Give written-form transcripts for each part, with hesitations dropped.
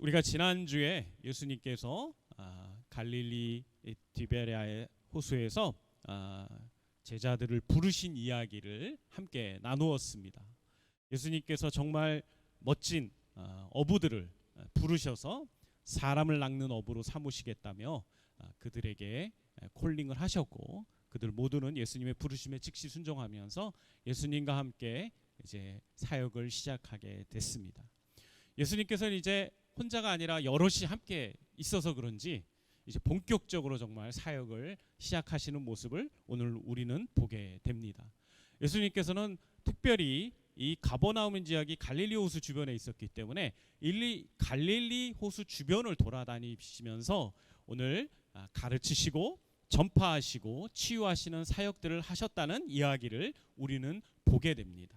우리가 지난주에 예수님께서 갈릴리 디베랴의 호수에서 제자들을 부르신 이야기를 함께 나누었습니다. 예수님께서 정말 멋진 어부들을 부르셔서 사람을 낚는 어부로 삼으시겠다며 그들에게 콜링을 하셨고, 그들 모두는 예수님의 부르심에 즉시 순종하면서 예수님과 함께 이제 사역을 시작하게 됐습니다. 예수님께서는 이제 혼자가 아니라 여럿이 함께 있어서 그런지 이제 본격적으로 정말 사역을 시작하시는 모습을 오늘 우리는 보게 됩니다. 예수님께서는 특별히 이 가버나움 지역이 갈릴리 호수 주변에 있었기 때문에 갈릴리 호수 주변을 돌아다니시면서 오늘 가르치시고 전파하시고 치유하시는 사역들을 하셨다는 이야기를 우리는 보게 됩니다.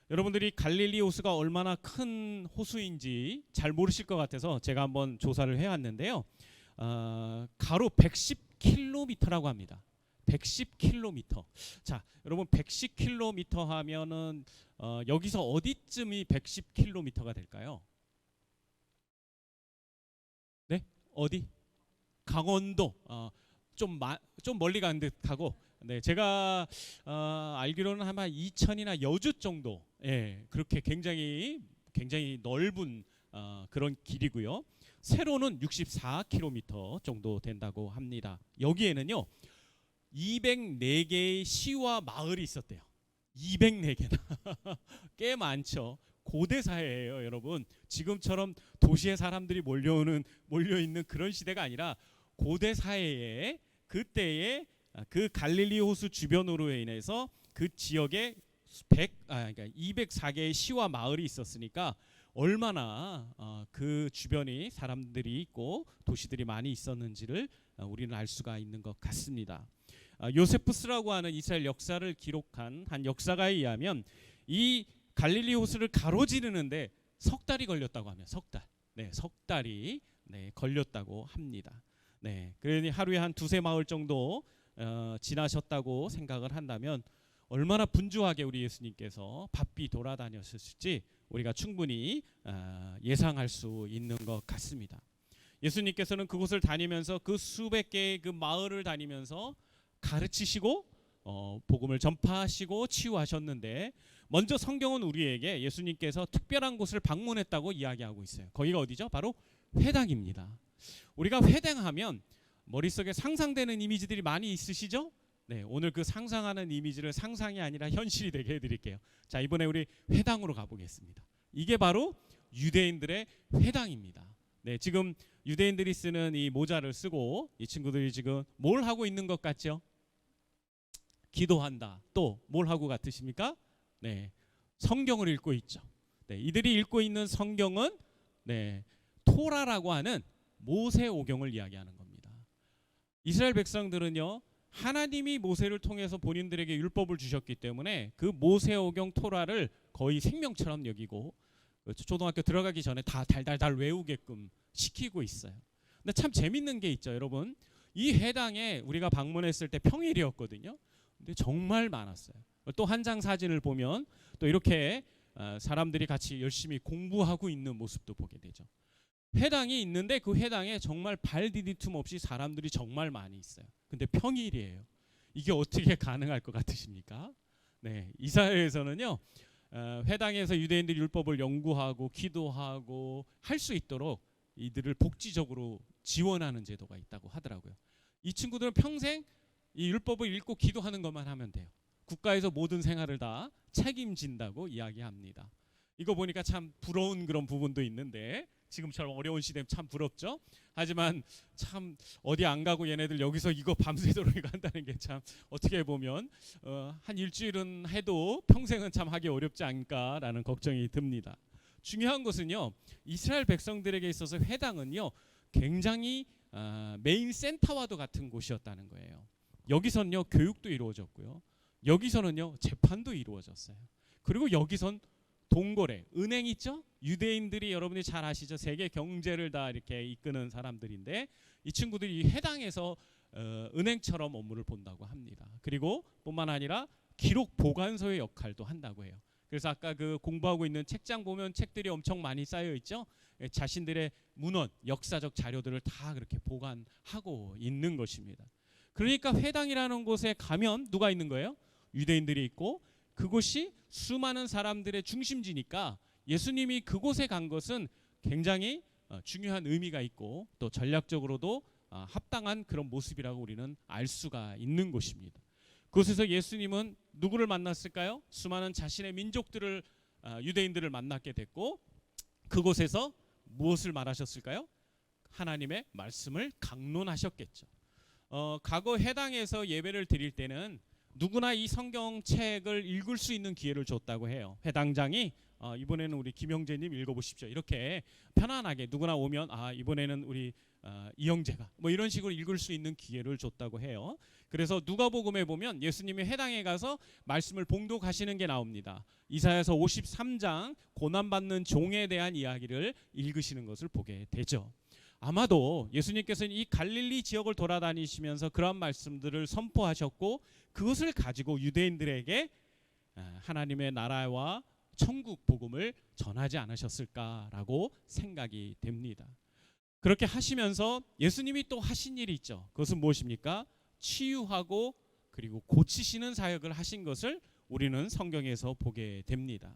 여러분들이 갈릴리 호수가 얼마나 큰 호수인지 잘 모르실 것 같아서 제가 한번 조사를 해왔는데요. 가로 110km라고 합니다. 110km. 자, 여러분 110km 하면은 여기서 어디쯤이 110km가 될까요? 네, 어디? 강원도. 좀 멀리 간 듯하고. 네, 제가 알기로는 아마 이천이나 여주 정도, 그렇게 굉장히 넓은 그런 길이고요. 세로는 64km 정도 된다고 합니다. 여기에는요 204개의 시와 마을이 있었대요. 204개나 꽤 많죠. 고대 사회예요, 여러분. 지금처럼 도시에 사람들이 몰려 있는 그런 시대가 아니라 고대 사회에 그때의 그 갈릴리 호수 주변으로 인해서 그 지역에 204개의 시와 마을이 있었으니까 얼마나 그 주변이 사람들이 있고 도시들이 많이 있었는지를 우리는 알 수가 있는 것 같습니다. 요세푸스라고 하는 이스라엘 역사를 기록한 한 역사가에 의하면 이 갈릴리 호수를 가로지르는데 석 달이 걸렸다고 하면 석 달이 걸렸다고 합니다. 그러니 하루에 한 두세 마을 정도 지나셨다고 생각을 한다면 얼마나 분주하게 우리 예수님께서 바삐 돌아다녔을지 우리가 충분히 예상할 수 있는 것 같습니다. 예수님께서는 그곳을 다니면서 그 수백 개의 그 마을을 다니면서 가르치시고 복음을 전파하시고 치유하셨는데, 먼저 성경은 우리에게 예수님께서 특별한 곳을 방문했다고 이야기하고 있어요. 거기가 어디죠? 바로 회당입니다. 우리가 회당하면 머릿속에 상상되는 이미지들이 많이 있으시죠? 네, 오늘 그 상상하는 이미지를 상상이 아니라 현실이 되게 해드릴게요. 자, 이번에 우리 회당으로 가보겠습니다. 이게 바로 유대인들의 회당입니다. 네, 지금 유대인들이 쓰는 이 모자를 쓰고 이 친구들이 지금 뭘 하고 있는 것 같죠? 기도한다. 또 뭘 하고 같으십니까? 네, 성경을 읽고 있죠. 네, 이들이 읽고 있는 성경은 토라라고 하는 모세오경을 이야기하는 겁니다. 이스라엘 백성들은요, 하나님이 모세를 통해서 본인들에게 율법을 주셨기 때문에 그 모세오경 토라를 거의 생명처럼 여기고 초등학교 들어가기 전에 다 달달달 외우게끔 시키고 있어요. 근데 참 재밌는 게 있죠, 여러분. 이 회당에 우리가 방문했을 때 평일이었거든요. 근데 정말 많았어요. 또 한 장 사진을 보면 또 이렇게 사람들이 같이 열심히 공부하고 있는 모습도 보게 되죠. 회당이 있는데 그 회당에 정말 발 디딜 틈 없이 사람들이 정말 많이 있어요. 근데 평일이에요. 이게 어떻게 가능할 것 같으십니까? 네, 이 사회에서는요, 회당에서 유대인들이 율법을 연구하고 기도하고 할 수 있도록 이들을 복지적으로 지원하는 제도가 있다고 하더라고요. 이 친구들은 평생 이 율법을 읽고 기도하는 것만 하면 돼요. 국가에서 모든 생활을 다 책임진다고 이야기합니다. 이거 보니까 참 부러운 그런 부분도 있는데, 지금처럼 어려운 시대면 참 부럽죠. 하지만 참 어디 안 가고 얘네들 여기서 이거 밤새도록 한다는 게 참 어떻게 보면 한 일주일은 해도 평생은 참 하기 어렵지 않을까라는 걱정이 듭니다. 중요한 것은요, 이스라엘 백성들에게 있어서 회당은요 굉장히 메인 센터와도 같은 곳이었다는 거예요. 여기선요 교육도 이루어졌고요, 여기서는요 재판도 이루어졌어요. 그리고 여기선 동거래, 은행 있죠? 유대인들이 여러분이 잘 아시죠? 세계 경제를 다 이렇게 이끄는 사람들인데 이 친구들이 이 회당에서 은행처럼 업무를 본다고 합니다. 그리고 뿐만 아니라 기록 보관소의 역할도 한다고 해요. 그래서 아까 그 공부하고 있는 책장 보면 책들이 엄청 많이 쌓여 있죠. 자신들의 문헌, 역사적 자료들을 다 그렇게 보관하고 있는 것입니다. 그러니까 회당이라는 곳에 가면 누가 있는 거예요? 유대인들이 있고, 그곳이 수많은 사람들의 중심지니까 예수님이 그곳에 간 것은 굉장히 중요한 의미가 있고 또 전략적으로도 합당한 그런 모습이라고 우리는 알 수가 있는 곳입니다. 그곳에서 예수님은 누구를 만났을까요? 수많은 자신의 민족들을, 유대인들을 만났게 됐고, 그곳에서 무엇을 말하셨을까요? 하나님의 말씀을 강론하셨겠죠. 과거 회당에서 예배를 드릴 때는 누구나 이 성경책을 읽을 수 있는 기회를 줬다고 해요. 회당장이 이번에는 우리 김영재님 읽어보십시오. 이렇게 편안하게 누구나 오면 이번에는 우리 이영재가 뭐 이런 식으로 읽을 수 있는 기회를 줬다고 해요. 그래서 누가복음에 보면 예수님이 회당에 가서 말씀을 봉독하시는 게 나옵니다. 이사야서 53장 고난받는 종에 대한 이야기를 읽으시는 것을 보게 되죠. 아마도 예수님께서는 이 갈릴리 지역을 돌아다니시면서 그러한 말씀들을 선포하셨고, 그것을 가지고 유대인들에게 하나님의 나라와 천국 복음을 전하지 않으셨을까라고 생각이 됩니다. 그렇게 하시면서 예수님이 또 하신 일이 있죠. 그것은 무엇입니까? 치유하고 그리고 고치시는 사역을 하신 것을 우리는 성경에서 보게 됩니다.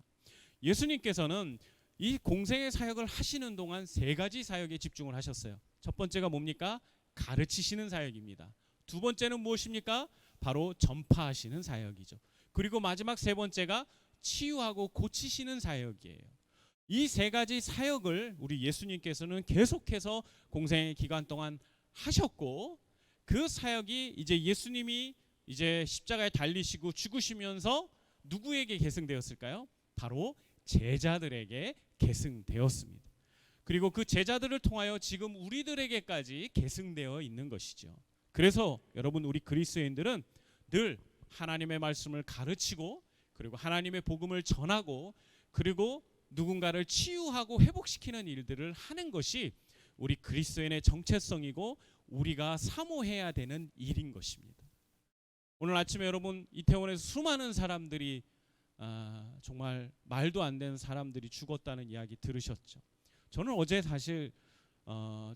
예수님께서는 이 공생의 사역을 하시는 동안 세 가지 사역에 집중을 하셨어요. 첫 번째가 뭡니까? 가르치시는 사역입니다. 두 번째는 무엇입니까? 바로 전파하시는 사역이죠. 그리고 마지막 세 번째가 치유하고 고치시는 사역이에요. 이 세 가지 사역을 우리 예수님께서는 계속해서 공생의 기간 동안 하셨고, 그 사역이 이제 예수님이 이제 십자가에 달리시고 죽으시면서 누구에게 계승되었을까요? 바로 제자들에게 계승되었습니다. 그리고 그 제자들을 통하여 지금 우리들에게까지 계승되어 있는 것이죠. 그래서 여러분, 우리 그리스도인들은 늘 하나님의 말씀을 가르치고 그리고 하나님의 복음을 전하고 그리고 누군가를 치유하고 회복시키는 일들을 하는 것이 우리 그리스도인의 정체성이고 우리가 사모해야 되는 일인 것입니다. 오늘 아침에 여러분, 이태원에서 수많은 사람들이 정말 말도 안 되는 사람들이 죽었다는 이야기 들으셨죠. 저는 어제 사실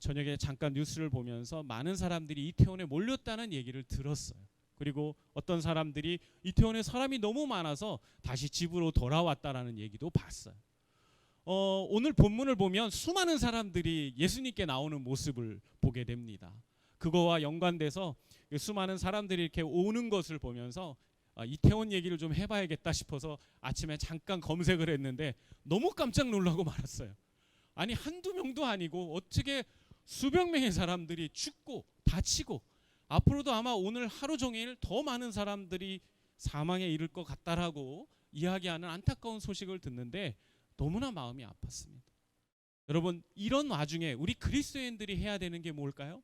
저녁에 잠깐 뉴스를 보면서 많은 사람들이 이태원에 몰렸다는 얘기를 들었어요. 그리고 어떤 사람들이 이태원에 사람이 너무 많아서 다시 집으로 돌아왔다라는 얘기도 봤어요. 오늘 본문을 보면 수많은 사람들이 예수님께 나오는 모습을 보게 됩니다. 그거와 연관돼서 수많은 사람들이 이렇게 오는 것을 보면서 이태원 얘기를 좀 해봐야겠다 싶어서 아침에 잠깐 검색을 했는데 너무 깜짝 놀라고 말았어요. 아니, 한두 명도 아니고 어떻게 수백 명의 사람들이 죽고 다치고 앞으로도 아마 오늘 하루 종일 더 많은 사람들이 사망에 이를 것 같다라고 이야기하는 안타까운 소식을 듣는데 너무나 마음이 아팠습니다. 여러분, 이런 와중에 우리 그리스도인들이 해야 되는 게 뭘까요?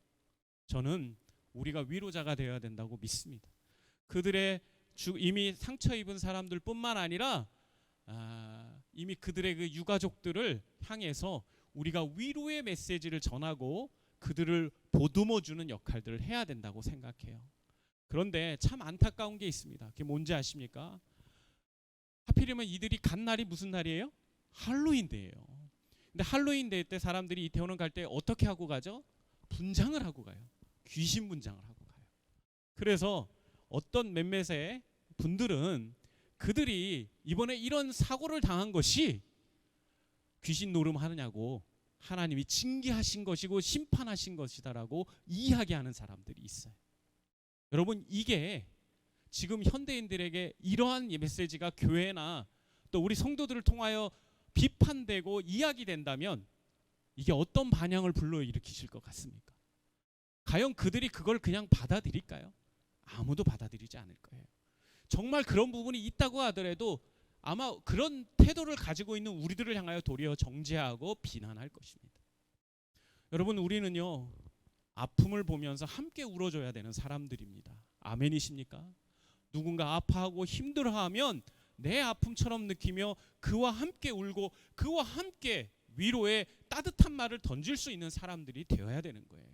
저는 우리가 위로자가 되어야 된다고 믿습니다. 그들의 이미 상처 입은 사람들뿐만 아니라 이미 그들의 그 유가족들을 향해서 우리가 위로의 메시지를 전하고 그들을 보듬어주는 역할들을 해야 된다고 생각해요. 그런데 참 안타까운 게 있습니다. 그게 뭔지 아십니까? 하필이면 이들이 간 날이 무슨 날이에요? 할로윈데이예요. 근데 할로윈데이 때 사람들이 이태원을 갈 때 어떻게 하고 가죠? 분장을 하고 가요. 귀신 분장을 하고 가요. 그래서 어떤 몇몇의 분들은 그들이 이번에 이런 사고를 당한 것이 귀신 노름하느냐고 하나님이 징계하신 것이고 심판하신 것이다라고 이야기하는 사람들이 있어요. 여러분, 이게 지금 현대인들에게 이러한 메시지가 교회나 또 우리 성도들을 통하여 비판되고 이야기된다면 이게 어떤 반향을 불러일으키실 것 같습니까? 과연 그들이 그걸 그냥 받아들일까요? 아무도 받아들이지 않을 거예요. 정말 그런 부분이 있다고 하더라도 아마 그런 태도를 가지고 있는 우리들을 향하여 도리어 정죄하고 비난할 것입니다. 여러분, 우리는요, 아픔을 보면서 함께 울어줘야 되는 사람들입니다. 아멘이십니까? 누군가 아파하고 힘들어하면 내 아픔처럼 느끼며 그와 함께 울고 그와 함께 위로의 따뜻한 말을 던질 수 있는 사람들이 되어야 되는 거예요.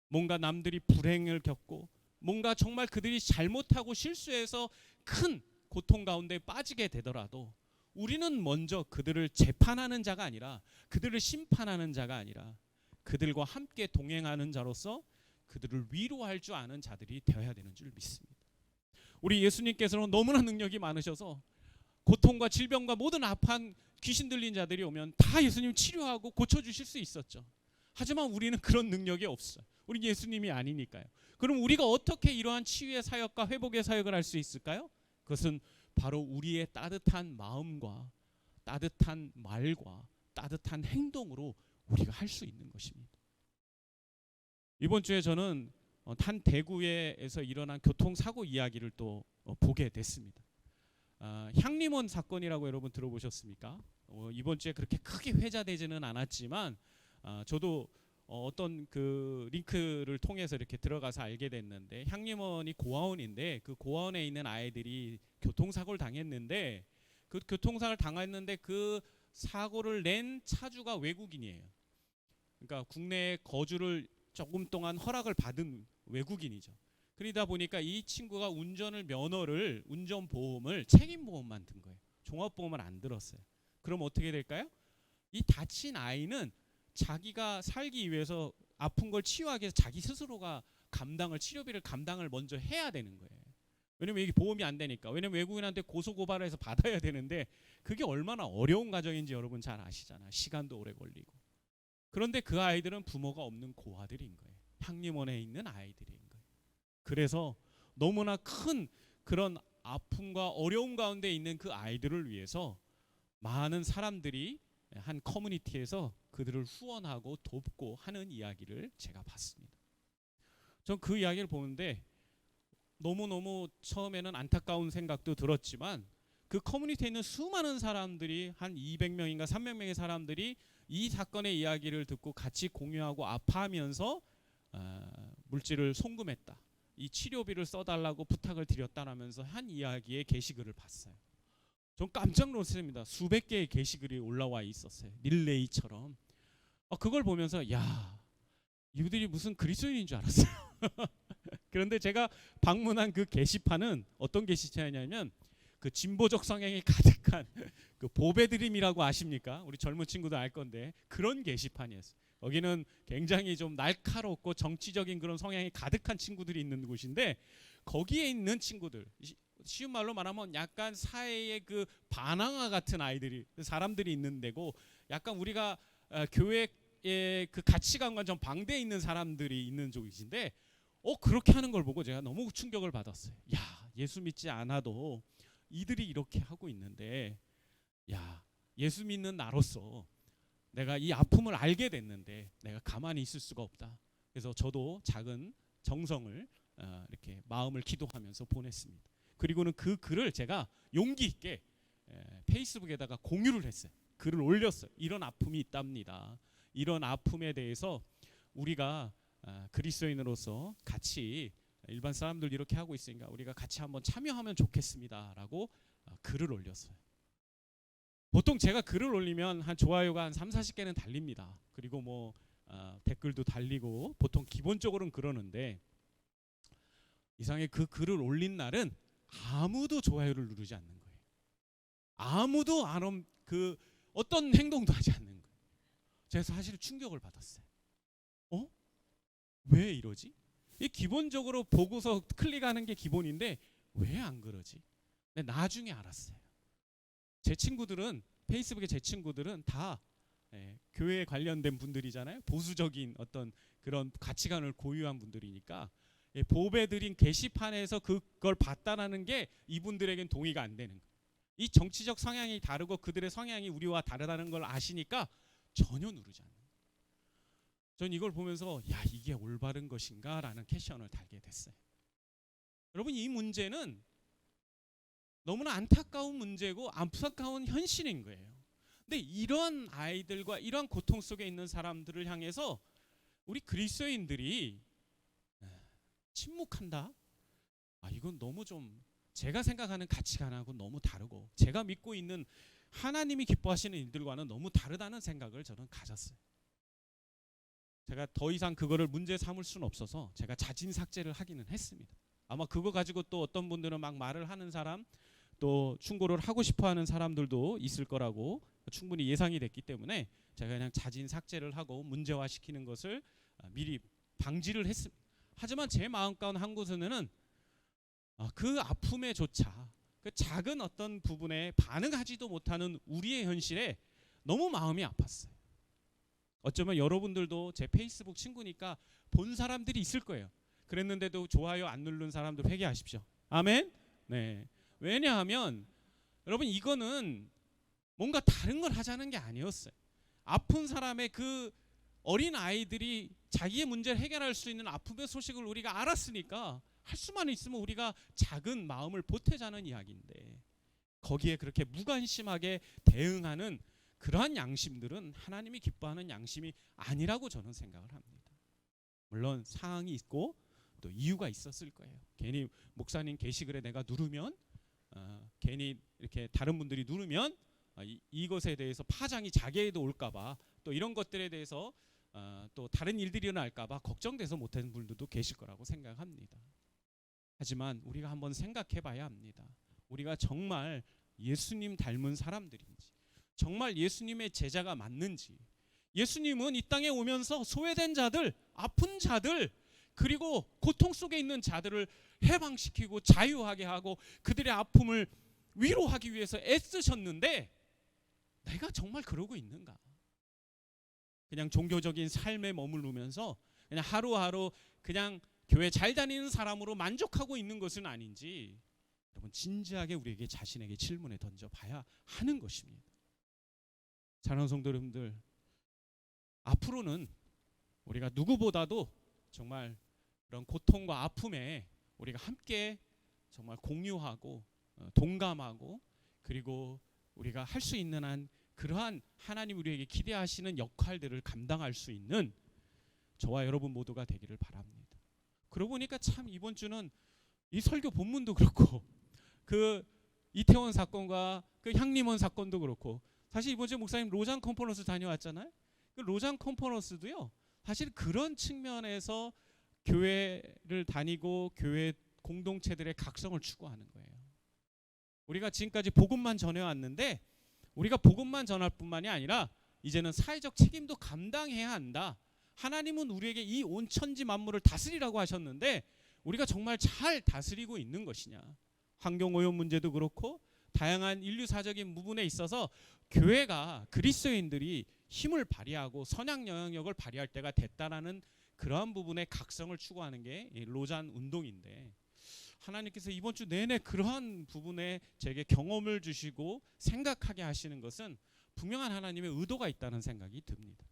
뭔가 남들이 불행을 겪고 뭔가 정말 그들이 잘못하고 실수해서 큰 고통 가운데 빠지게 되더라도 우리는 먼저 그들을 재판하는 자가 아니라, 그들을 심판하는 자가 아니라, 그들과 함께 동행하는 자로서 그들을 위로할 줄 아는 자들이 되어야 되는 줄 믿습니다. 우리 예수님께서는 너무나 능력이 많으셔서 고통과 질병과 모든 아파한 귀신 들린 자들이 오면 다 예수님 치료하고 고쳐주실 수 있었죠. 하지만 우리는 그런 능력이 없어요. 우리 예수님이 아니니까요. 그럼 우리가 어떻게 이러한 치유의 사역과 회복의 사역을 할 수 있을까요? 그것은 바로 우리의 따뜻한 마음과 따뜻한 말과 따뜻한 행동으로 우리가 할 수 있는 것입니다. 이번 주에 저는 한 대구에서 일어난 교통사고 이야기를 또 보게 됐습니다. 향림원 사건이라고 여러분 들어보셨습니까? 이번 주에 그렇게 크게 회자되지는 않았지만 저도 어떤 그 링크를 통해서 이렇게 들어가서 알게 됐는데, 향림원이 고아원인데 그 고아원에 있는 아이들이 교통사고를 당했는데, 그 교통사고를 당했는데 그 사고를 낸 차주가 외국인이에요. 그러니까 국내에 거주를 조금 동안 허락을 받은 외국인이죠. 그러다 보니까 이 친구가 운전보험을 책임보험만 든 거예요. 종합보험을 안 들었어요. 그럼 어떻게 될까요? 이 다친 아이는 자기가 살기 위해서 아픈 걸 치유하기 위해서 자기 스스로가 치료비를 감당을 먼저 해야 되는 거예요. 왜냐면 이게 보험이 안 되니까. 왜냐면 외국인한테 고소고발해서 받아야 되는데 그게 얼마나 어려운 과정인지 여러분 잘 아시잖아요. 시간도 오래 걸리고. 그런데 그 아이들은 부모가 없는 고아들인 거예요. 향림원에 있는 아이들인 거예요. 그래서 너무나 큰 그런 아픔과 어려움 가운데 있는 그 아이들을 위해서 많은 사람들이 한 커뮤니티에서 그들을 후원하고 돕고 하는 이야기를 제가 봤습니다. 전 그 이야기를 보는데 너무너무 처음에는 안타까운 생각도 들었지만, 그 커뮤니티에 있는 수많은 사람들이, 한 200명인가 300명의 사람들이 이 사건의 이야기를 듣고 같이 공유하고 아파하면서 물질을 송금했다, 이 치료비를 써달라고 부탁을 드렸다라면서 한 이야기의 게시글을 봤어요. 전 깜짝 놀랐습니다. 수백 개의 게시글이 올라와 있었어요. 릴레이처럼. 그걸 보면서 야, 이들이 무슨 그리스도인인 줄 알았어요. 그런데 제가 방문한 그 게시판은 어떤 게시판이냐면, 그 진보적 성향이 가득한 그 보배드림이라고 아십니까? 우리 젊은 친구도 알 건데 그런 게시판이었어요. 여기는 굉장히 좀 날카롭고 정치적인 그런 성향이 가득한 친구들이 있는 곳인데, 거기에 있는 친구들, 쉬운 말로 말하면 약간 사회의 그 반항아 같은 사람들이 있는 데고, 약간 우리가 교회의 그 가치관과 좀 방대에 있는 사람들이 있는 쪽이신데, 그렇게 하는 걸 보고 제가 너무 충격을 받았어요. 야, 예수 믿지 않아도 이들이 이렇게 하고 있는데, 야, 예수 믿는 나로서 내가 이 아픔을 알게 됐는데 내가 가만히 있을 수가 없다. 그래서 저도 작은 정성을 이렇게 마음을 기도하면서 보냈습니다. 그리고는 그 글을 제가 용기 있게 페이스북에다가 공유를 했어요. 글을 올렸어요. 이런 아픔이 있답니다. 이런 아픔에 대해서 우리가 그리스도인으로서 같이, 일반 사람들 이렇게 하고 있으니까 우리가 같이 한번 참여하면 좋겠습니다라고 글을 올렸어요. 보통 제가 글을 올리면 한 좋아요가 한 30-40개는 달립니다. 그리고 뭐 댓글도 달리고 보통 기본적으로는 그러는데, 이상하게 그 글을 올린 날은 아무도 좋아요를 누르지 않는 거예요. 아무도 어떤 행동도 하지 않는 거예요. 제가 사실 충격을 받았어요. 왜 이러지? 이 기본적으로 보고서 클릭하는 게 기본인데 왜 안 그러지? 근데 나중에 알았어요. 제 친구들은, 페이스북에 제 친구들은 다 교회에 관련된 분들이잖아요. 보수적인 어떤 그런 가치관을 고유한 분들이니까 보배드린 게시판에서 그걸 봤다라는 게 이분들에겐 동의가 안 되는 거예요. 이 정치적 성향이 다르고 그들의 성향이 우리와 다르다는 걸 아시니까 전혀 누르지 않는 거예요. 전 이걸 보면서 야, 이게 올바른 것인가 라는 퀘션을 달게 됐어요. 여러분, 이 문제는 너무나 안타까운 문제고 안타까운 현실인 거예요. 근데 이런 아이들과 이런 고통 속에 있는 사람들을 향해서 우리 그리스도인들이 침묵한다? 이건 너무 좀 제가 생각하는 가치관하고 너무 다르고 제가 믿고 있는 하나님이 기뻐하시는 일들과는 너무 다르다는 생각을 저는 가졌어요. 제가 더 이상 그거를 문제 삼을 수는 없어서 제가 자진 삭제를 하기는 했습니다. 아마 그거 가지고 또 어떤 분들은 막 말을 하는 사람, 또 충고를 하고 싶어하는 사람들도 있을 거라고 충분히 예상이 됐기 때문에 제가 그냥 자진 삭제를 하고 문제화시키는 것을 미리 방지를 했습니다. 하지만 제 마음 가운데 한 곳에는 그 아픔에조차 그 작은 어떤 부분에 반응하지도 못하는 우리의 현실에 너무 마음이 아팠어요. 어쩌면 여러분들도 제 페이스북 친구니까 본 사람들이 있을 거예요. 그랬는데도 좋아요 안 누른 사람들 회개하십시오. 아멘. 네. 왜냐하면 여러분 이거는 뭔가 다른 걸 하자는 게 아니었어요. 아픈 사람의 그 어린 아이들이 자기의 문제를 해결할 수 있는 아픔의 소식을 우리가 알았으니까 할 수만 있으면 우리가 작은 마음을 보태자는 이야기인데 거기에 그렇게 무관심하게 대응하는 그러한 양심들은 하나님이 기뻐하는 양심이 아니라고 저는 생각을 합니다. 물론 상황이 있고 또 이유가 있었을 거예요. 괜히 목사님 게시글에 내가 누르면 괜히 이렇게 다른 분들이 누르면 이것에 대해서 파장이 자기에도 올까봐 또 이런 것들에 대해서 또 다른 일들이 일어날까봐 걱정돼서 못하는 분들도 계실 거라고 생각합니다. 하지만 우리가 한번 생각해봐야 합니다. 우리가 정말 예수님 닮은 사람들인지, 정말 예수님의 제자가 맞는지. 예수님은 이 땅에 오면서 소외된 자들, 아픈 자들, 그리고 고통 속에 있는 자들을 해방시키고 자유하게 하고 그들의 아픔을 위로하기 위해서 애쓰셨는데 내가 정말 그러고 있는가? 그냥 종교적인 삶에 머무르면서 그냥 하루하루 그냥 교회 잘 다니는 사람으로 만족하고 있는 것은 아닌지 여러분 진지하게 우리에게 자신에게 질문에 던져봐야 하는 것입니다. 사랑하는 성도 여러분들, 앞으로는 우리가 누구보다도 정말 그런 고통과 아픔에 우리가 함께 정말 공유하고 동감하고 그리고 우리가 할 수 있는 한 그러한 하나님 우리에게 기대하시는 역할들을 감당할 수 있는 저와 여러분 모두가 되기를 바랍니다. 그러고 보니까 참 이번 주는 이 설교 본문도 그렇고 그 이태원 사건과 그 향림원 사건도 그렇고 사실 이번 주에 목사님 로잔 컨퍼런스 다녀왔잖아요. 그 로잔 컨퍼런스도요. 사실 그런 측면에서 교회를 다니고 교회 공동체들의 각성을 추구하는 거예요. 우리가 지금까지 복음만 전해왔는데 우리가 복음만 전할 뿐만이 아니라 이제는 사회적 책임도 감당해야 한다. 하나님은 우리에게 이 온 천지 만물을 다스리라고 하셨는데 우리가 정말 잘 다스리고 있는 것이냐. 환경오염 문제도 그렇고 다양한 인류사적인 부분에 있어서 교회가 그리스도인들이 힘을 발휘하고 선악 영향력을 발휘할 때가 됐다라는 그러한 부분의 각성을 추구하는 게 로잔 운동인데 하나님께서 이번 주 내내 그러한 부분에 제게 경험을 주시고 생각하게 하시는 것은 분명한 하나님의 의도가 있다는 생각이 듭니다.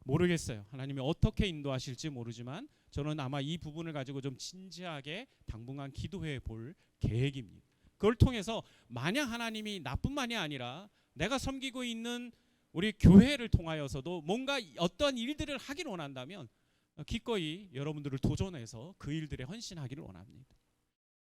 모르겠어요. 하나님이 어떻게 인도하실지 모르지만 저는 아마 이 부분을 가지고 좀 진지하게 당분간 기도해 볼 계획입니다. 그걸 통해서 만약 하나님이 나뿐만이 아니라 내가 섬기고 있는 우리 교회를 통하여서도 뭔가 어떤 일들을 하기를 원한다면 기꺼이 여러분들을 도전해서 그 일들에 헌신하기를 원합니다.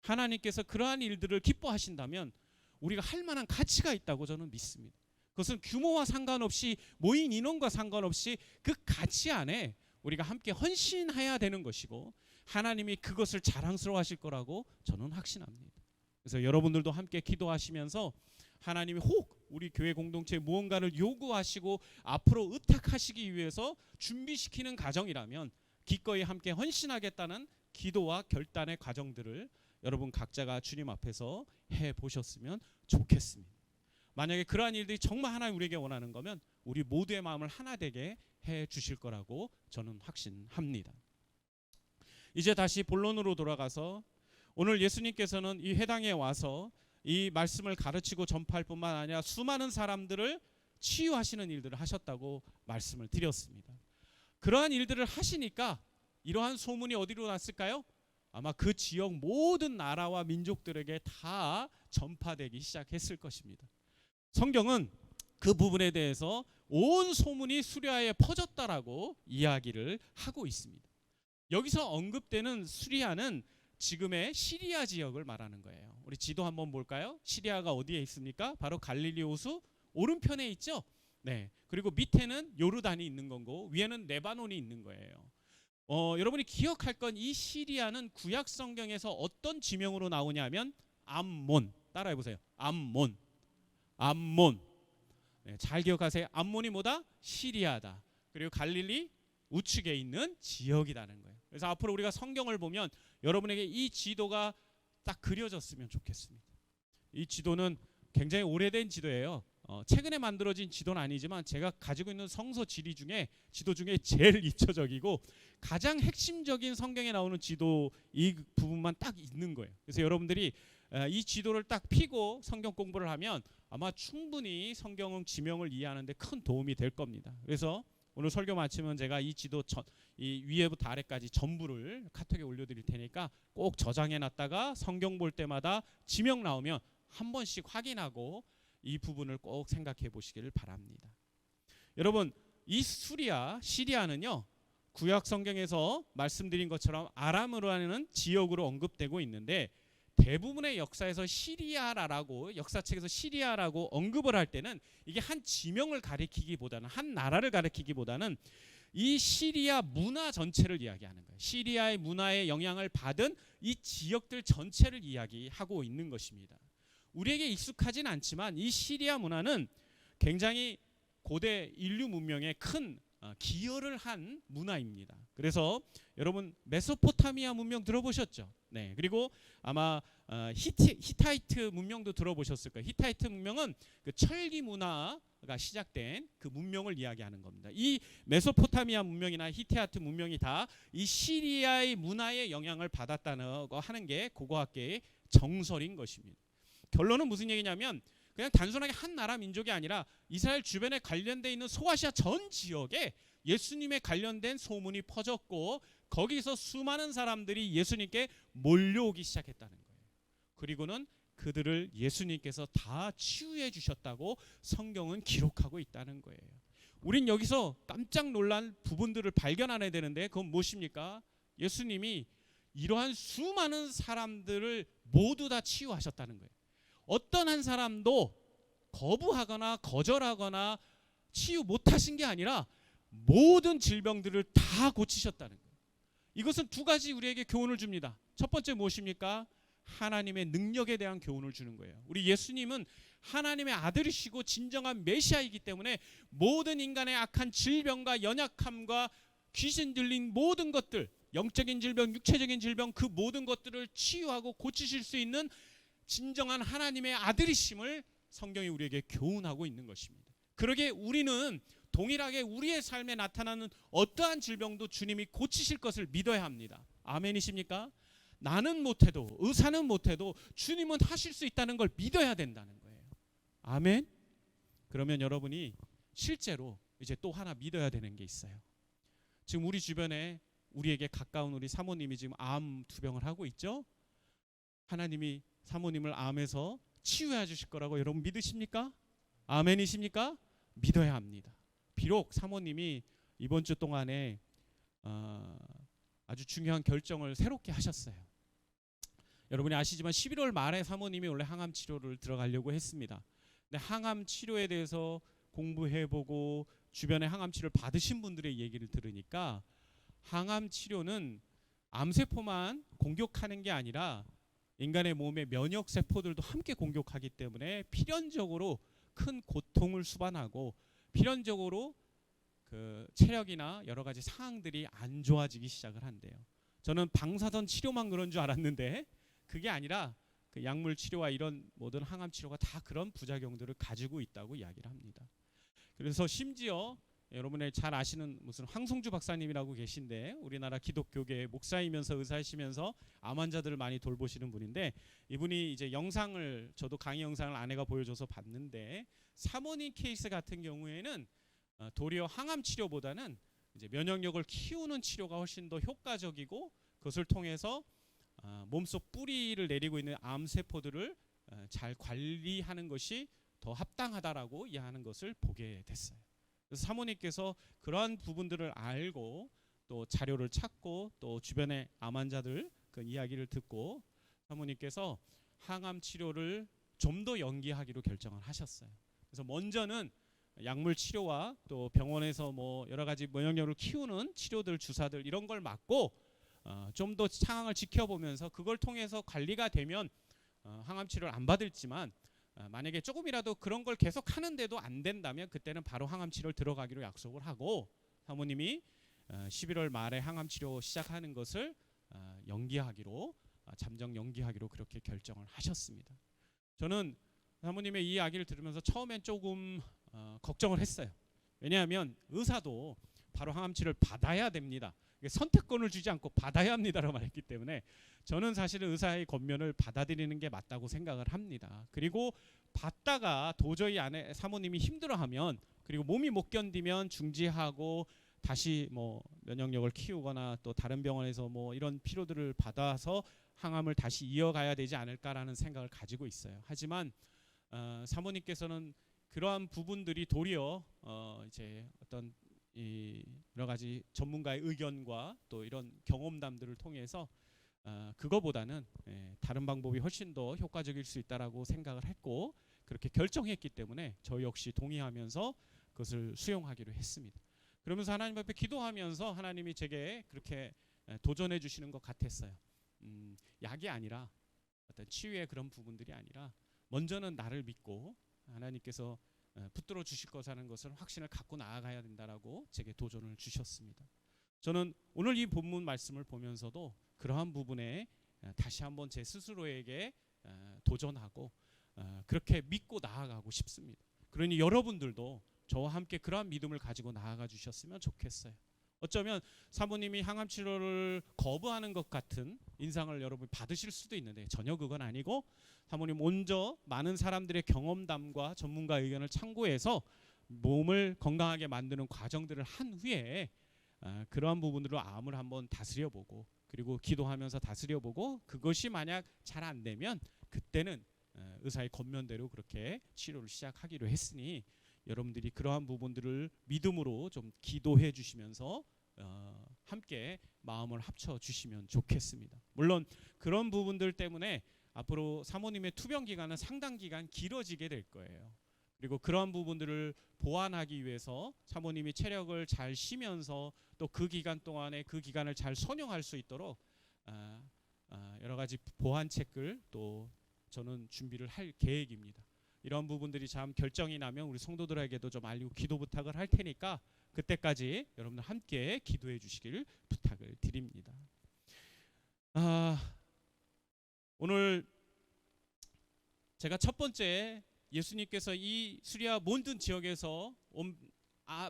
하나님께서 그러한 일들을 기뻐하신다면 우리가 할 만한 가치가 있다고 저는 믿습니다. 그것은 규모와 상관없이 모인 인원과 상관없이 그 가치 안에 우리가 함께 헌신해야 되는 것이고 하나님이 그것을 자랑스러워하실 거라고 저는 확신합니다. 그래서 여러분들도 함께 기도하시면서 하나님이 혹 우리 교회 공동체에 무언가를 요구하시고 앞으로 의탁하시기 위해서 준비시키는 과정이라면 기꺼이 함께 헌신하겠다는 기도와 결단의 과정들을 여러분 각자가 주님 앞에서 해보셨으면 좋겠습니다. 만약에 그러한 일들이 정말 하나님 우리에게 원하는 거면 우리 모두의 마음을 하나 되게 해주실 거라고 저는 확신합니다. 이제 다시 본론으로 돌아가서 오늘 예수님께서는 이 회당에 와서 이 말씀을 가르치고 전파할 뿐만 아니라 수많은 사람들을 치유하시는 일들을 하셨다고 말씀을 드렸습니다. 그러한 일들을 하시니까 이러한 소문이 어디로 났을까요? 아마 그 지역 모든 나라와 민족들에게 다 전파되기 시작했을 것입니다. 성경은 그 부분에 대해서 온 소문이 수리아에 퍼졌다라고 이야기를 하고 있습니다. 여기서 언급되는 수리아는 지금의 시리아 지역을 말하는 거예요. 우리 지도 한번 볼까요? 시리아가 어디에 있습니까? 바로 갈릴리 호수 오른편에 있죠. 네. 그리고 밑에는 요르단이 있는 거고 위에는 레바논이 있는 거예요. 여러분이 기억할 건 이 시리아는 구약 성경에서 어떤 지명으로 나오냐면 암몬, 따라해 보세요. 암몬. 암몬. 네, 잘 기억하세요. 암몬이 뭐다? 시리아다. 그리고 갈릴리 우측에 있는 지역이라는 거예요. 그래서 앞으로 우리가 성경을 보면 여러분에게 이 지도가 딱 그려졌으면 좋겠습니다. 이 지도는 굉장히 오래된 지도예요. 최근에 만들어진 지도는 아니지만 제가 가지고 있는 성서 지도 중에 제일 입체적이고 가장 핵심적인 성경에 나오는 지도 이 부분만 딱 있는 거예요. 그래서 여러분들이 이 지도를 딱 피고 성경 공부를 하면 아마 충분히 성경 지명을 이해하는 데 큰 도움이 될 겁니다. 그래서 오늘 설교 마치면 제가 이 지도 이 위에부터 아래까지 전부를 카톡에 올려드릴 테니까 꼭 저장해 놨다가 성경 볼 때마다 지명 나오면 한 번씩 확인하고 이 부분을 꼭 생각해 보시기를 바랍니다. 여러분, 이 시리아는요, 구약 성경에서 말씀드린 것처럼 아람으로 하는 지역으로 언급되고 있는데 대부분의 역사에서 역사책에서 시리아라고 언급을 할 때는 이게 한 지명을 가리키기보다는 한 나라를 가리키기보다는 이 시리아 문화 전체를 이야기하는 거예요. 시리아의 문화에 영향을 받은 이 지역들 전체를 이야기하고 있는 것입니다. 우리에게 익숙하진 않지만 이 시리아 문화는 굉장히 고대 인류 문명에 큰 기여를 한 문화입니다. 그래서 여러분 메소포타미아 문명 들어보셨죠? 네. 그리고 아마 히타이트 문명도 들어보셨을 거예요. 히타이트 문명은 그 철기 문화가 시작된 그 문명을 이야기하는 겁니다. 이 메소포타미아 문명이나 히타이트 문명이 다 이 시리아의 문화에 영향을 받았다는 거 하는 게 고고학계의 정설인 것입니다. 결론은 무슨 얘기냐면 그냥 단순하게 한 나라 민족이 아니라 이스라엘 주변에 관련돼 있는 소아시아 전 지역에 예수님에 관련된 소문이 퍼졌고 거기서 수많은 사람들이 예수님께 몰려오기 시작했다는 거예요. 그리고는 그들을 예수님께서 다 치유해 주셨다고 성경은 기록하고 있다는 거예요. 우린 여기서 깜짝 놀란 부분들을 발견해야 되는데 그건 무엇입니까? 예수님이 이러한 수많은 사람들을 모두 다 치유하셨다는 거예요. 어떤 한 사람도 거부하거나 거절하거나 치유 못하신 게 아니라 모든 질병들을 다 고치셨다는 거예요. 이것은 두 가지 우리에게 교훈을 줍니다. 첫 번째 무엇입니까? 하나님의 능력에 대한 교훈을 주는 거예요. 우리 예수님은 하나님의 아들이시고 진정한 메시아이기 때문에 모든 인간의 악한 질병과 연약함과 귀신 들린 모든 것들, 영적인 질병, 육체적인 질병 그 모든 것들을 치유하고 고치실 수 있는 진정한 하나님의 아들이심을 성경이 우리에게 교훈하고 있는 것입니다. 그러게 우리는 동일하게 우리의 삶에 나타나는 어떠한 질병도 주님이 고치실 것을 믿어야 합니다. 아멘이십니까? 나는 못해도 의사는 못해도 주님은 하실 수 있다는 걸 믿어야 된다는 거예요. 아멘. 그러면 여러분이 실제로 이제 또 하나 믿어야 되는 게 있어요. 지금 우리 주변에 우리에게 가까운 우리 사모님이 지금 암 투병을 하고 있죠. 하나님이 사모님을 암에서 치유해 주실 거라고 여러분 믿으십니까? 아멘이십니까? 믿어야 합니다. 비록 사모님이 이번 주 동안에 아주 중요한 결정을 새롭게 하셨어요. 여러분이 아시지만 11월 말에 사모님이 원래 항암 치료를 들어가려고 했습니다. 근데 항암 치료에 대해서 공부해보고 주변에 항암 치료를 받으신 분들의 얘기를 들으니까 항암 치료는 암세포만 공격하는 게 아니라 인간의 몸의 면역 세포들도 함께 공격하기 때문에 필연적으로 큰 고통을 수반하고 필연적으로 그 체력이나 여러 가지 상황들이 안 좋아지기 시작을 한대요. 저는 방사선 치료만 그런 줄 알았는데 그게 아니라 그 약물 치료와 이런 모든 항암 치료가 다 그런 부작용들을 가지고 있다고 이야기를 합니다. 그래서 심지어 여러분의 잘 아시는 무슨 황성주 박사님이라고 계신데 우리나라 기독교계 목사이면서 의사이시면서 암 환자들을 많이 돌보시는 분인데 이분이 이제 영상을 저도 강의 영상을 아내가 보여줘서 봤는데 사모님 케이스 같은 경우에는 도리어 항암 치료보다는 이제 면역력을 키우는 치료가 훨씬 더 효과적이고 그것을 통해서 몸속 뿌리를 내리고 있는 암 세포들을 잘 관리하는 것이 더 합당하다라고 이해하는 것을 보게 됐어요. 그래서 사모님께서 그러한 부분들을 알고 또 자료를 찾고 또 주변의 암 환자들 그 이야기를 듣고 사모님께서 항암 치료를 좀 더 연기하기로 결정을 하셨어요. 그래서 먼저는 약물 치료와 또 병원에서 뭐 여러 가지 면역력을 키우는 치료들 주사들 이런 걸 맞고 좀 더 상황을 지켜보면서 그걸 통해서 관리가 되면 항암 치료를 안 받을지만 만약에 조금이라도 그런 걸 계속 하는데도 안 된다면 그때는 바로 항암 치료를 들어가기로 약속을 하고 사모님이 11월 말에 항암 치료 시작하는 것을 연기하기로 잠정 연기하기로 그렇게 결정을 하셨습니다. 저는 사모님의 이 이야기를 들으면서 처음엔 조금 걱정을 했어요. 왜냐하면 의사도 바로 항암 치료를 받아야 됩니다. 선택권을 주지 않고 받아야 합니다라고 말했기 때문에 저는 사실은 의사의 권면을 받아들이는 게 맞다고 생각을 합니다. 그리고 받다가 도저히 사모님이 힘들어하면 그리고 몸이 못 견디면 중지하고 다시 뭐 면역력을 키우거나 또 다른 병원에서 뭐 이런 필요들을 받아서 항암을 다시 이어가야 되지 않을까라는 생각을 가지고 있어요. 하지만 사모님께서는 그러한 부분들이 도리어 이제 어떤 이 여러 가지 전문가의 의견과 또 이런 경험담들을 통해서 그거보다는 다른 방법이 훨씬 더 효과적일 수 있다라고 생각을 했고 그렇게 결정했기 때문에 저 역시 동의하면서 그것을 수용하기로 했습니다. 그러면서 하나님 앞에 기도하면서 하나님이 제게 그렇게 도전해 주시는 것 같았어요. 약이 아니라 어떤 치유의 그런 부분들이 아니라 먼저는 나를 믿고 하나님께서 붙들어 주실 거라는 것을 확신을 갖고 나아가야 된다라고 제게 도전을 주셨습니다. 저는 오늘 이 본문 말씀을 보면서도 그러한 부분에 다시 한번 제 스스로에게 도전하고 그렇게 믿고 나아가고 싶습니다. 그러니 여러분들도 저와 함께 그러한 믿음을 가지고 나아가 주셨으면 좋겠어요. 어쩌면 사모님이 항암 치료를 거부하는 것 같은 인상을 여러분 받으실 수도 있는데 전혀 그건 아니고 사모님 먼저 많은 사람들의 경험담과 전문가 의견을 참고해서 몸을 건강하게 만드는 과정들을 한 후에 그러한 부분으로 암을 한번 다스려보고 그리고 기도하면서 다스려보고 그것이 만약 잘 안 되면 그때는 의사의 권면대로 그렇게 치료를 시작하기로 했으니 여러분들이 그러한 부분들을 믿음으로 좀 기도해 주시면서 함께 마음을 합쳐 주시면 좋겠습니다. 물론 그런 부분들 때문에 앞으로 사모님의 투병 기간은 상당 기간 길어지게 될 거예요. 그리고 그러한 부분들을 보완하기 위해서 사모님이 체력을 잘 쉬면서 또 그 기간 동안에 그 기간을 잘 선용할 수 있도록 여러 가지 보완책을 또 저는 준비를 할 계획입니다. 이런 부분들이 참 결정이 나면 우리 성도들에게도 좀 알리고 기도 부탁을 할 테니까 그때까지 여러분들 함께 기도해 주시길 부탁을 드립니다. 오늘 제가 첫 번째 예수님께서 이 수리아 몬든 지역에서 온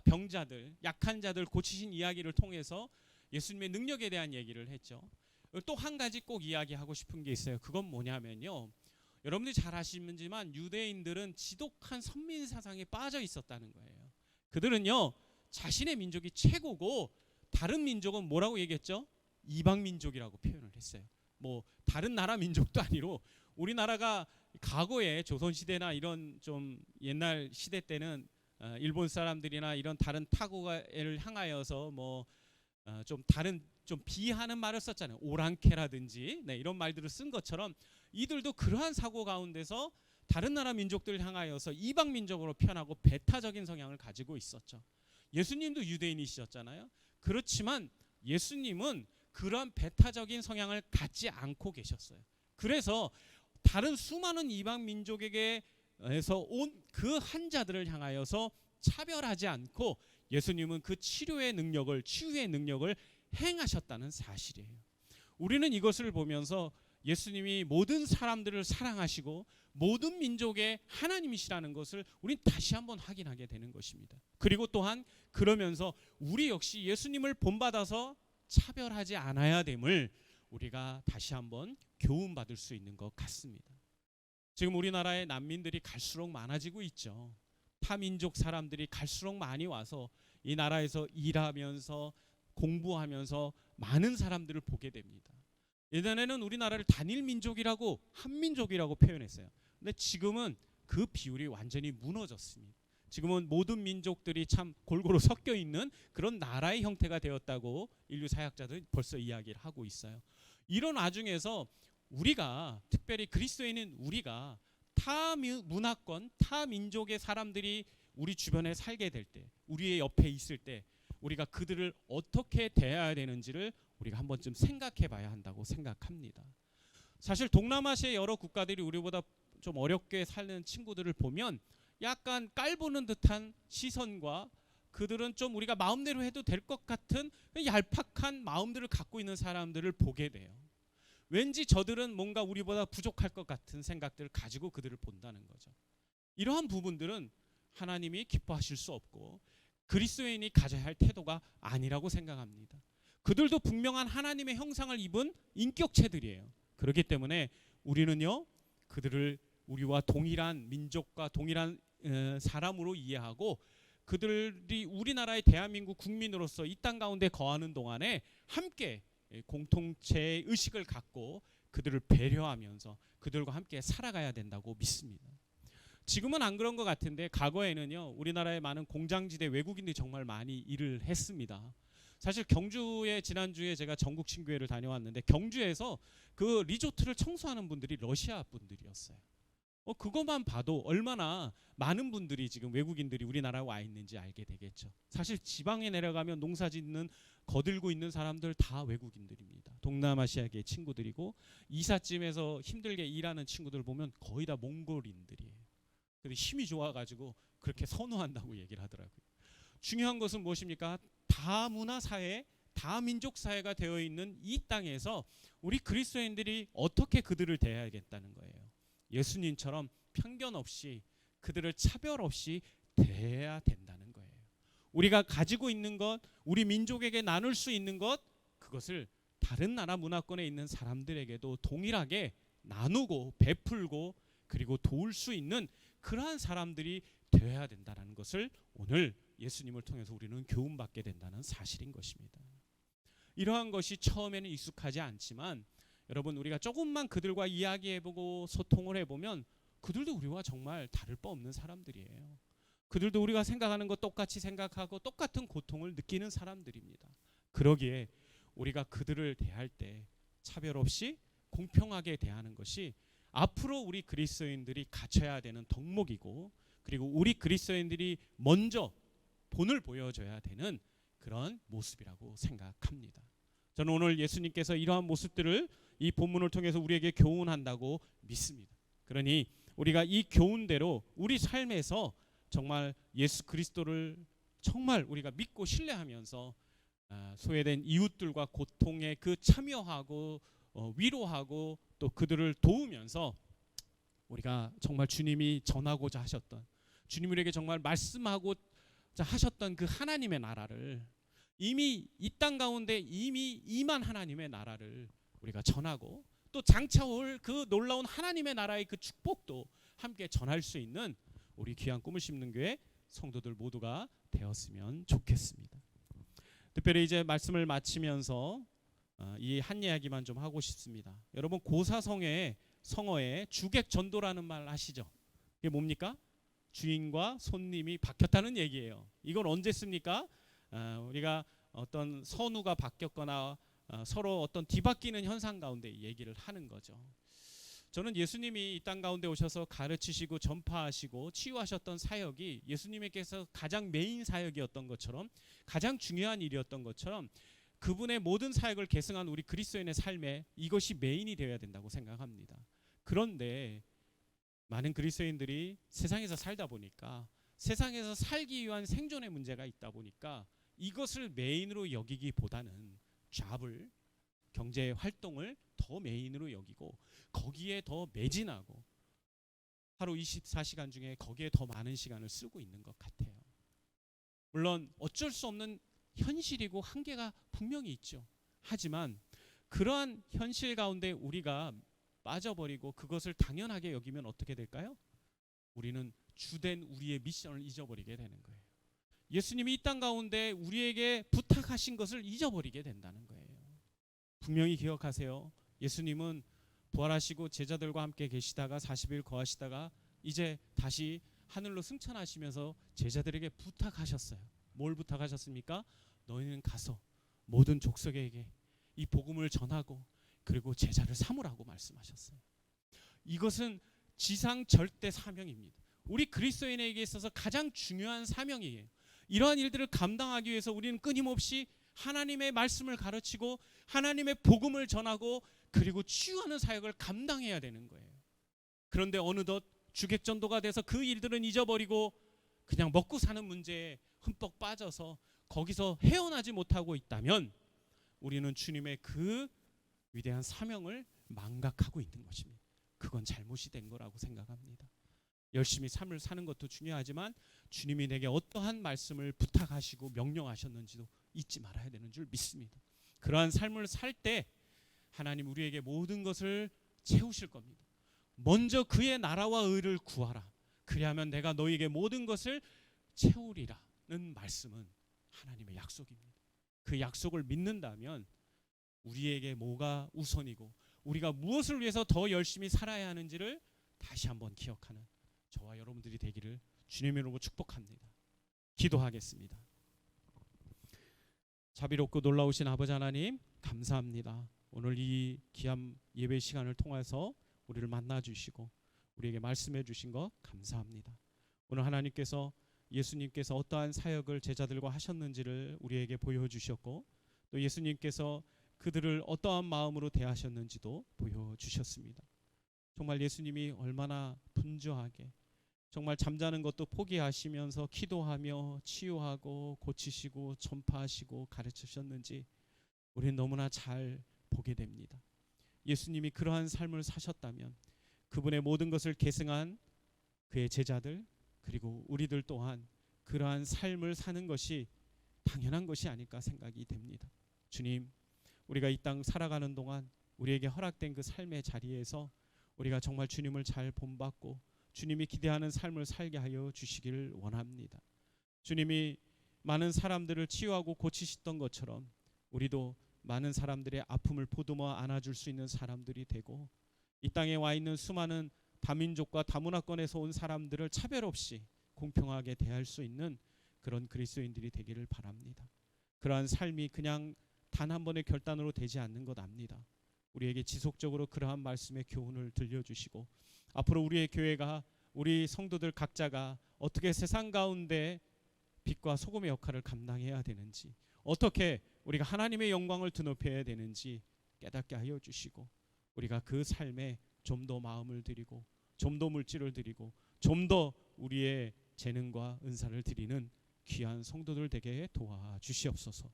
병자들, 약한 자들 고치신 이야기를 통해서 예수님의 능력에 대한 얘기를 했죠. 또 한 가지 꼭 이야기하고 싶은 게 있어요. 그건 뭐냐면요. 여러분들이 잘 아시지만 유대인들은 지독한 선민 사상에 빠져 있었다는 거예요. 그들은요 자신의 민족이 최고고 다른 민족은 뭐라고 얘기했죠? 이방 민족이라고 표현을 했어요. 뭐 다른 나라 민족도 아니로 우리나라가 과거에 조선시대나 이런 좀 옛날 시대 때는 일본 사람들이나 이런 다른 타국을 향하여서 뭐 좀 다른 좀 비하는 말을 썼잖아요. 오랑캐라든지 이런 말들을 쓴 것처럼 이들도 그러한 사고 가운데서 다른 나라 민족들을 향하여서 이방 민족으로 편하고 배타적인 성향을 가지고 있었죠. 예수님도 유대인이셨잖아요. 그렇지만 예수님은 그런 배타적인 성향을 갖지 않고 계셨어요. 그래서 다른 수많은 이방 민족에게서 온 그 환자들을 향하여서 차별하지 않고 예수님은 그 치료의 능력을, 치유의 능력을 행하셨다는 사실이에요. 우리는 이것을 보면서 예수님이 모든 사람들을 사랑하시고 모든 민족의 하나님이시라는 것을 우린 다시 한번 확인하게 되는 것입니다. 그리고 또한 그러면서 우리 역시 예수님을 본받아서 차별하지 않아야 됨을 우리가 다시 한번 교훈받을 수 있는 것 같습니다. 지금 우리나라의 난민들이 갈수록 많아지고 있죠. 타민족 사람들이 갈수록 많이 와서 이 나라에서 일하면서 공부하면서 많은 사람들을 보게 됩니다. 예전에는 우리나라를 단일 민족이라고 한민족이라고 표현했어요. 근데 지금은 그 비율이 완전히 무너졌습니다. 지금은 모든 민족들이 참 골고루 섞여 있는 그런 나라의 형태가 되었다고 인류 사학자들이 벌써 이야기를 하고 있어요. 이런 와중에서 우리가 특별히 그리스도인인 우리가 타 문화권, 타 민족의 사람들이 우리 주변에 살게 될 때, 우리의 옆에 있을 때 우리가 그들을 어떻게 대해야 되는지를 우리가 한 번쯤 생각해 봐야 한다고 생각합니다. 사실 동남아시아의 여러 국가들이 우리보다 좀 어렵게 사는 친구들을 보면 약간 깔보는 듯한 시선과 그들은 좀 우리가 마음대로 해도 될 것 같은 얄팍한 마음들을 갖고 있는 사람들을 보게 돼요. 왠지 저들은 뭔가 우리보다 부족할 것 같은 생각들을 가지고 그들을 본다는 거죠. 이러한 부분들은 하나님이 기뻐하실 수 없고 그리스도인이 가져야 할 태도가 아니라고 생각합니다. 그들도 분명한 하나님의 형상을 입은 인격체들이에요. 그렇기 때문에 우리는요, 그들을 우리와 동일한 민족과 동일한 사람으로 이해하고 그들이 우리나라의 대한민국 국민으로서 이 땅 가운데 거하는 동안에 함께 공통체의 의식을 갖고 그들을 배려하면서 그들과 함께 살아가야 된다고 믿습니다. 지금은 안 그런 것 같은데 과거에는요, 우리나라의 많은 공장지대 외국인들이 정말 많이 일을 했습니다. 사실 경주에 지난주에 제가 전국 친교회를 다녀왔는데 경주에서 그 리조트를 청소하는 분들이 러시아 분들이었어요. 그것만 봐도 얼마나 많은 분들이 지금 외국인들이 우리나라에 와 있는지 알게 되겠죠. 사실 지방에 내려가면 농사 짓는 거들고 있는 사람들 다 외국인들입니다. 동남아시아계 친구들이고 이삿짐에서 힘들게 일하는 친구들 보면 거의 다 몽골인들이에요. 근데 힘이 좋아가지고 그렇게 선호한다고 얘기를 하더라고요. 중요한 것은 무엇입니까? 다문화 사회, 다민족 사회가 되어 있는 이 땅에서 우리 그리스도인들이 어떻게 그들을 대해야겠다는 거예요. 예수님처럼 편견 없이 그들을 차별 없이 대해야 된다는 거예요. 우리가 가지고 있는 것, 우리 민족에게 나눌 수 있는 것, 그것을 다른 나라 문화권에 있는 사람들에게도 동일하게 나누고 베풀고 그리고 도울 수 있는 그러한 사람들이 되어야 된다는 것을 오늘 예수님을 통해서 우리는 교훈받게 된다는 사실인 것입니다. 이러한 것이 처음에는 익숙하지 않지만 여러분, 우리가 조금만 그들과 이야기해보고 소통을 해보면 그들도 우리와 정말 다를 바 없는 사람들이에요. 그들도 우리가 생각하는 것 똑같이 생각하고 똑같은 고통을 느끼는 사람들입니다. 그러기에 우리가 그들을 대할 때 차별 없이 공평하게 대하는 것이 앞으로 우리 그리스도인들이 갖춰야 되는 덕목이고, 그리고 우리 그리스도인들이 먼저 본을 보여줘야 되는 그런 모습이라고 생각합니다. 저는 오늘 예수님께서 이러한 모습들을 이 본문을 통해서 우리에게 교훈한다고 믿습니다. 그러니 우리가 이 교훈대로 우리 삶에서 정말 예수 그리스도를 정말 우리가 믿고 신뢰하면서 소외된 이웃들과 고통에 그 참여하고 위로하고 또 그들을 도우면서 우리가 정말 주님이 전하고자 하셨던, 주님 우리에게 정말 말씀하고자 하셨던 그 하나님의 나라를, 이미 이 땅 가운데 이미 임한 하나님의 나라를 우리가 전하고 또 장차 올 그 놀라운 하나님의 나라의 그 축복도 함께 전할 수 있는 우리 귀한 꿈을 심는 교회 성도들 모두가 되었으면 좋겠습니다. 특별히 이제 말씀을 마치면서 이 한 이야기만 좀 하고 싶습니다. 여러분, 고사성의 성어에 주객전도라는 말 아시죠? 이게 뭡니까? 주인과 손님이 바뀌었다는 얘기예요. 이건 언제 씁니까? 우리가 어떤 선우가 바뀌었거나 서로 어떤 뒤바뀌는 현상 가운데 얘기를 하는 거죠. 저는 예수님이 이 땅 가운데 오셔서 가르치시고 전파하시고 치유하셨던 사역이 예수님께서 가장 메인 사역이었던 것처럼, 가장 중요한 일이었던 것처럼 그분의 모든 사역을 계승한 우리 그리스도인의 삶에 이것이 메인이 되어야 된다고 생각합니다. 그런데 많은 그리스도인들이 세상에서 살다 보니까, 세상에서 살기 위한 생존의 문제가 있다 보니까 이것을 메인으로 여기기보다는 잡을, 경제 활동을 더 메인으로 여기고 거기에 더 매진하고 하루 24시간 중에 거기에 더 많은 시간을 쓰고 있는 것 같아요. 물론 어쩔 수 없는 현실이고 한계가 분명히 있죠. 하지만 그러한 현실 가운데 우리가 빠져버리고 그것을 당연하게 여기면 어떻게 될까요? 우리는 주된 우리의 미션을 잊어버리게 되는 거예요. 예수님이 이 땅 가운데 우리에게 부탁하신 것을 잊어버리게 된다는 거예요. 분명히 기억하세요. 예수님은 부활하시고 제자들과 함께 계시다가 40일 거하시다가 이제 다시 하늘로 승천하시면서 제자들에게 부탁하셨어요. 뭘 부탁하셨습니까? 너희는 가서 모든 족속에게 이 복음을 전하고 그리고 제자를 삼으라고 말씀하셨어요. 이것은 지상 절대 사명입니다. 우리 그리스도인에게 있어서 가장 중요한 사명이에요. 이러한 일들을 감당하기 위해서 우리는 끊임없이 하나님의 말씀을 가르치고 하나님의 복음을 전하고 그리고 치유하는 사역을 감당해야 되는 거예요. 그런데 어느덧 주객전도가 돼서 그 일들은 잊어버리고 그냥 먹고 사는 문제에 흠뻑 빠져서 거기서 헤어나지 못하고 있다면 우리는 주님의 그 위대한 사명을 망각하고 있는 것입니다. 그건 잘못이 된 거라고 생각합니다. 열심히 삶을 사는 것도 중요하지만 주님이 내게 어떠한 말씀을 부탁하시고 명령하셨는지도 잊지 말아야 되는 줄 믿습니다. 그러한 삶을 살 때 하나님 우리에게 모든 것을 채우실 겁니다. 먼저 그의 나라와 의를 구하라. 그리하면 내가 너에게 모든 것을 채우리라는 말씀은 하나님의 약속입니다. 그 약속을 믿는다면 우리에게 뭐가 우선이고 우리가 무엇을 위해서 더 열심히 살아야 하는지를 다시 한번 기억하는 저와 여러분들이 되기를 주님의 이름으로 축복합니다. 기도하겠습니다. 자비롭고 놀라우신 아버지 하나님 감사합니다. 오늘 이 귀한 예배 시간을 통해서 우리를 만나주시고 우리에게 말씀해 주신 것 감사합니다. 오늘 하나님께서 예수님께서 어떠한 사역을 제자들과 하셨는지를 우리에게 보여주셨고 또 예수님께서 그들을 어떠한 마음으로 대하셨는지도 보여주셨습니다. 정말 예수님이 얼마나 분주하게 정말 잠자는 것도 포기하시면서 기도하며 치유하고 고치시고 전파하시고 가르치셨는지 우리는 너무나 잘 보게 됩니다. 예수님이 그러한 삶을 사셨다면 그분의 모든 것을 계승한 그의 제자들 그리고 우리들 또한 그러한 삶을 사는 것이 당연한 것이 아닐까 생각이 됩니다. 주님, 우리가 이 땅 살아가는 동안 우리에게 허락된 그 삶의 자리에서 우리가 정말 주님을 잘 본받고 주님이 기대하는 삶을 살게 하여 주시기를 원합니다. 주님이 많은 사람들을 치유하고 고치셨던 것처럼 우리도 많은 사람들의 아픔을 보듬어 안아줄 수 있는 사람들이 되고 이 땅에 와 있는 수많은 다민족과 다문화권에서 온 사람들을 차별 없이 공평하게 대할 수 있는 그런 그리스도인들이 되기를 바랍니다. 그러한 삶이 그냥 단 한 번의 결단으로 되지 않는 것 압니다. 우리에게 지속적으로 그러한 말씀의 교훈을 들려주시고 앞으로 우리의 교회가 우리 성도들 각자가 어떻게 세상 가운데 빛과 소금의 역할을 감당해야 되는지 어떻게 우리가 하나님의 영광을 드높여야 되는지 깨닫게 하여 주시고 우리가 그 삶에 좀 더 마음을 드리고 좀 더 물질을 드리고 좀 더 우리의 재능과 은사를 드리는 귀한 성도들 되게 도와주시옵소서.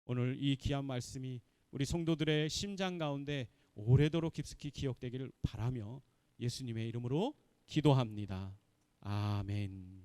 오늘 이 귀한 말씀이 우리 성도들의 심장 가운데 오래도록 깊숙이 기억되기를 바라며 예수님의 이름으로 기도합니다. 아멘.